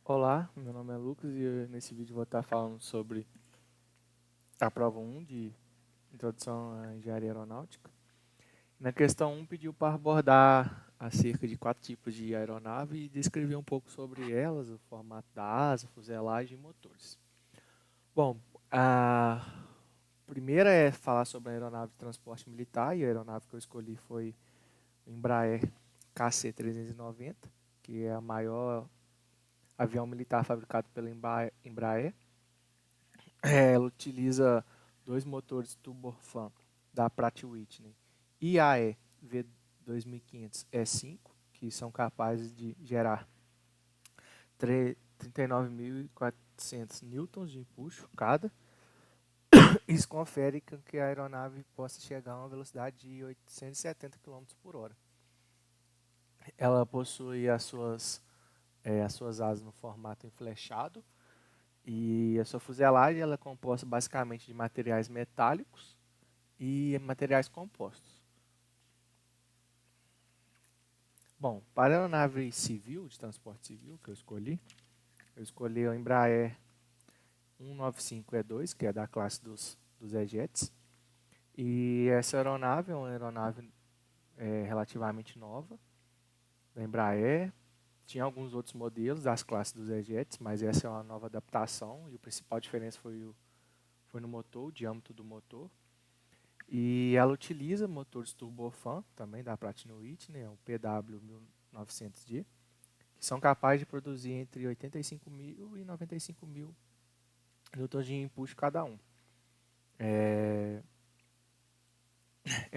Olá, meu nome é Lucas e nesse vídeo vou estar falando sobre a prova 1 de Introdução à Engenharia Aeronáutica. Na questão 1 pediu para abordar acerca de 4 tipos de aeronave e descrever um pouco sobre elas, o formato da asa, fuselagem e motores. Bom, a primeira é falar sobre a aeronave de transporte militar e a aeronave que eu escolhi foi o Embraer KC-390, que é a maior avião militar fabricado pela Embraer. Ela utiliza dois motores turbofan da Pratt & Whitney IAE V2500 E5, que são capazes de gerar 39.400 newtons de empuxo cada. Isso confere que a aeronave possa chegar a uma velocidade de 870 km por hora. Ela possui as suas asas no formato enflechado. E a sua fuselagem ela é composta basicamente de materiais metálicos e materiais compostos. Bom, para a aeronave civil, de transporte civil, que eu escolhi a Embraer 195E2, que é da classe dos E-Jets. E essa aeronave é uma aeronave relativamente nova, da Embraer. Tinha alguns outros modelos das classes dos E-Jets, mas essa é uma nova adaptação e a principal diferença foi no motor, o diâmetro do motor. E ela utiliza motores turbofan, também da Pratt & Whitney, o PW1900D, que são capazes de produzir entre 85.000 e 95.000 newtons de empuxo cada um. É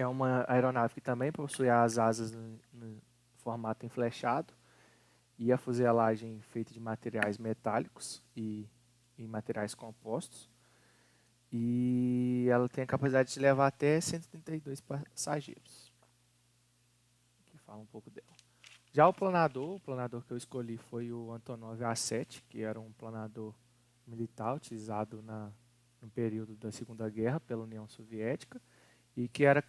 uma aeronave que também possui as asas no formato enflechado e a fuselagem feita de materiais metálicos e materiais compostos. E ela tem a capacidade de levar até 132 passageiros. Aqui fala um pouco dela. Já o planador que eu escolhi foi o Antonov A7, que era um planador militar utilizado no período da Segunda Guerra pela União Soviética e que era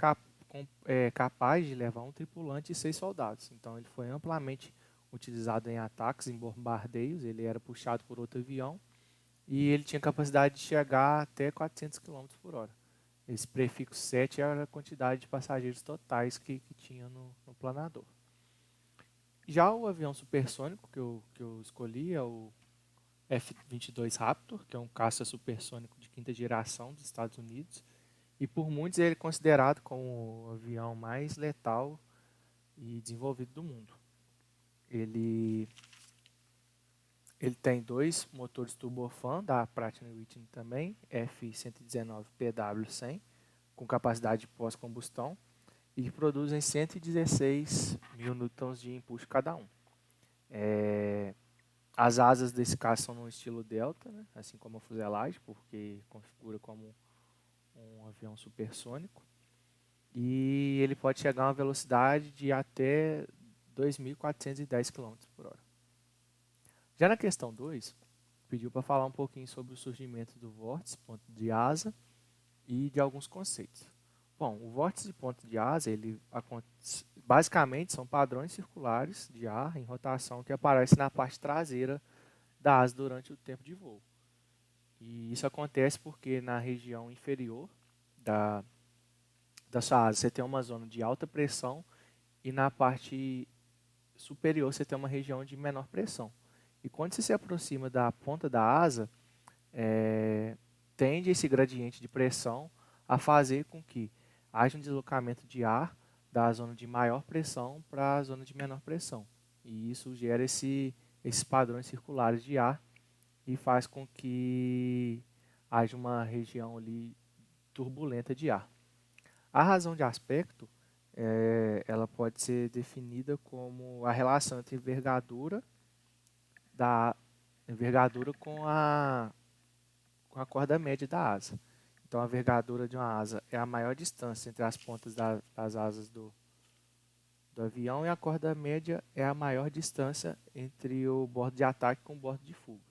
capaz de levar um tripulante e 6 soldados. Então ele foi amplamente utilizado em ataques, em bombardeios, ele era puxado por outro avião e ele tinha capacidade de chegar até 400 km por hora. Esse prefixo 7 era a quantidade de passageiros totais que tinha no planador. Já o avião supersônico que eu escolhi é o F-22 Raptor, que é um caça supersônico de quinta geração dos Estados Unidos. E por muitos ele é considerado como o avião mais letal e desenvolvido do mundo. Ele tem dois motores turbofan da Pratt & Whitney também, F-119PW100, com capacidade de pós-combustão, e produzem 116 mil newtons de empuxo cada um. As asas desse caso são no estilo Delta, né? Assim como a fuselagem, porque configura como um avião supersônico. E ele pode chegar a uma velocidade de até 2.410 km por hora. Já na questão 2, pediu para falar um pouquinho sobre o surgimento do vórtice, ponto de asa, e de alguns conceitos. Bom, o vórtice de ponto de asa, ele basicamente são padrões circulares de ar em rotação que aparecem na parte traseira da asa durante o tempo de voo. E isso acontece porque na região inferior da sua asa você tem uma zona de alta pressão e na parte superior você tem uma região de menor pressão. E quando você se aproxima da ponta da asa, tende esse gradiente de pressão a fazer com que haja um deslocamento de ar da zona de maior pressão para a zona de menor pressão. E isso gera esses padrões circulares de ar e faz com que haja uma região ali turbulenta de ar. A razão de aspecto ela pode ser definida como a relação entre envergadura com a corda média da asa. Então, a envergadura de uma asa é a maior distância entre as pontas das asas do avião e a corda média é a maior distância entre o bordo de ataque com o bordo de fuga.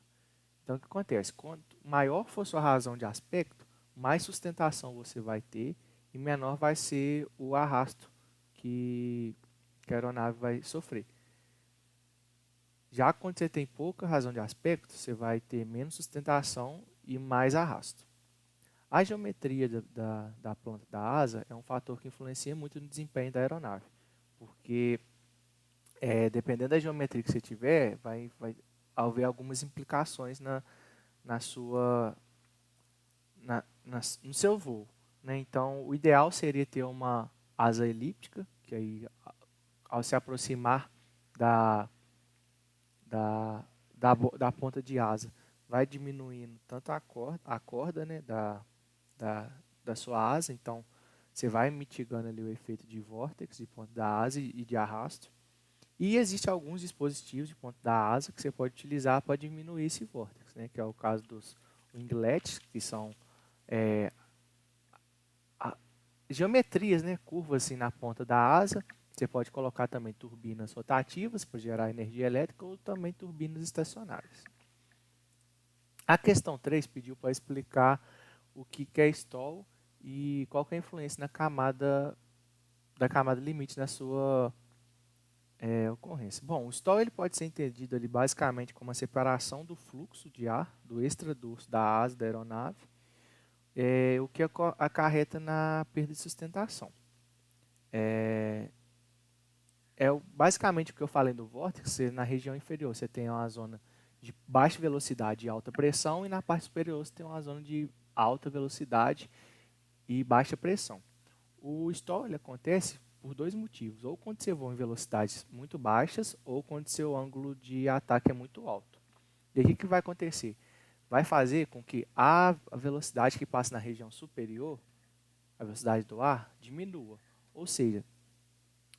Então, o que acontece? Quanto maior for sua razão de aspecto, mais sustentação você vai ter e menor vai ser o arrasto que a aeronave vai sofrer. Já quando você tem pouca razão de aspecto, você vai ter menos sustentação e mais arrasto. A geometria da planta da asa é um fator que influencia muito no desempenho da aeronave, porque dependendo da geometria que você tiver, vai haver algumas implicações na sua, no seu voo. Né? Então, o ideal seria ter uma asa elíptica, que aí, ao se aproximar da, da ponta de asa, vai diminuindo tanto a corda né, da, da sua asa, então você vai mitigando ali o efeito de vórtex de ponta da asa e de arrasto. E existem alguns dispositivos de ponta da asa que você pode utilizar para diminuir esse vórtex, né, que é o caso dos winglets, que são geometrias, né, curvas assim na ponta da asa. Você pode colocar também turbinas rotativas para gerar energia elétrica ou também turbinas estacionárias. A questão 3 pediu para explicar o que é stall e qual que é a influência da camada limite na sua ocorrência. Bom, o stall ele pode ser entendido ali basicamente como a separação do fluxo de ar do extradurso da asa da aeronave, o que acarreta na perda de sustentação. Basicamente o que eu falei do vórtice, na região inferior você tem uma zona de baixa velocidade e alta pressão, e na parte superior você tem uma zona de alta velocidade e baixa pressão. O stall ele acontece por dois motivos: ou quando você voa em velocidades muito baixas, ou quando seu ângulo de ataque é muito alto. E aí o que vai acontecer? Vai fazer com que a velocidade que passa na região superior, a velocidade do ar, diminua. Ou seja,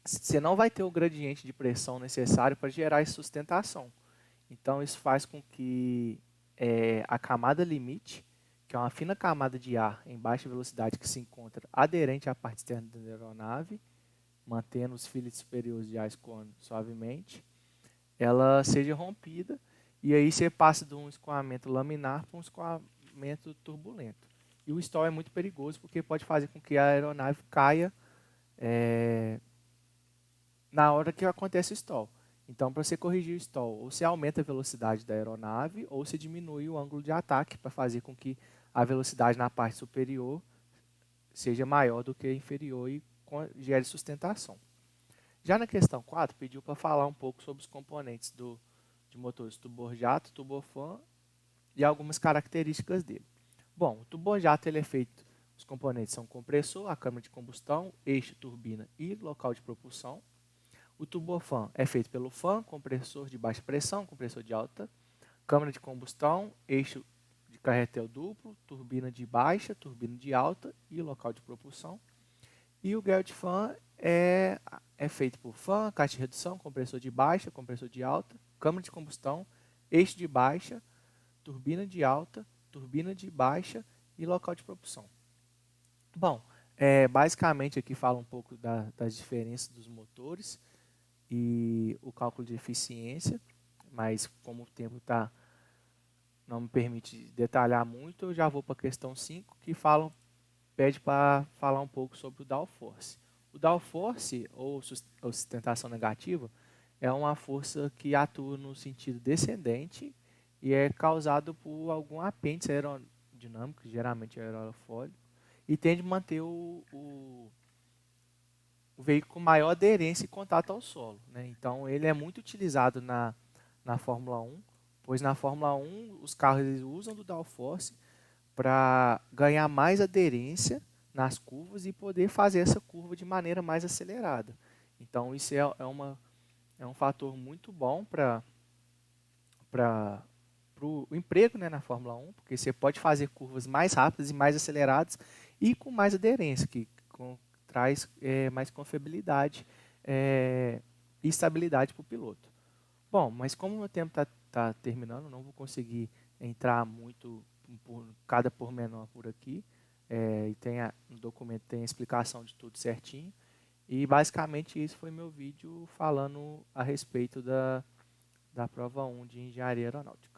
você não vai ter o gradiente de pressão necessário para gerar essa sustentação. Então, isso faz com que a camada limite, que é uma fina camada de ar em baixa velocidade que se encontra aderente à parte externa da aeronave, mantendo os filets superiores de ar escoando suavemente, ela seja rompida, e aí você passa de um escoamento laminar para um escoamento turbulento. E o stall é muito perigoso porque pode fazer com que a aeronave caia na hora que acontece o stall. Então, para você corrigir o stall, ou você aumenta a velocidade da aeronave, ou você diminui o ângulo de ataque para fazer com que a velocidade na parte superior seja maior do que a inferior e gere sustentação. Já na questão 4, pediu para falar um pouco sobre os componentes de motores turbojato, turbofan e algumas características dele. Bom, o turbojato ele é feito, os componentes são compressor, a câmara de combustão, eixo, turbina e local de propulsão. O turbofan é feito pelo fan, compressor de baixa pressão, compressor de alta, câmara de combustão, eixo de carretel duplo, turbina de baixa, turbina de alta e local de propulsão. E o gel de fan é feito por fan, caixa de redução, compressor de baixa, compressor de alta, câmara de combustão, eixo de baixa, turbina de alta, turbina de baixa e local de propulsão. Bom, basicamente aqui fala um pouco das diferenças dos motores e o cálculo de eficiência, mas como o tempo não me permite detalhar muito, eu já vou para a questão 5, que pede para falar um pouco sobre o downforce. O downforce, ou sustentação negativa, é uma força que atua no sentido descendente e é causado por algum apêndice aerodinâmico, geralmente aerofólio, e tende a manter o veículo com maior aderência e contato ao solo. Né? Então, ele é muito utilizado na Fórmula 1, pois na Fórmula 1 os carros eles usam do downforce para ganhar mais aderência nas curvas e poder fazer essa curva de maneira mais acelerada. Então, isso é um fator muito bom para o emprego, né, na Fórmula 1, porque você pode fazer curvas mais rápidas e mais aceleradas e com mais aderência, que traz mais confiabilidade e estabilidade para o piloto. Bom, mas como o meu tempo está terminando, não vou conseguir entrar muito por cada pormenor por aqui. E no documento tem a explicação de tudo certinho. E basicamente esse foi meu vídeo falando a respeito da prova 1 de engenharia aeronáutica.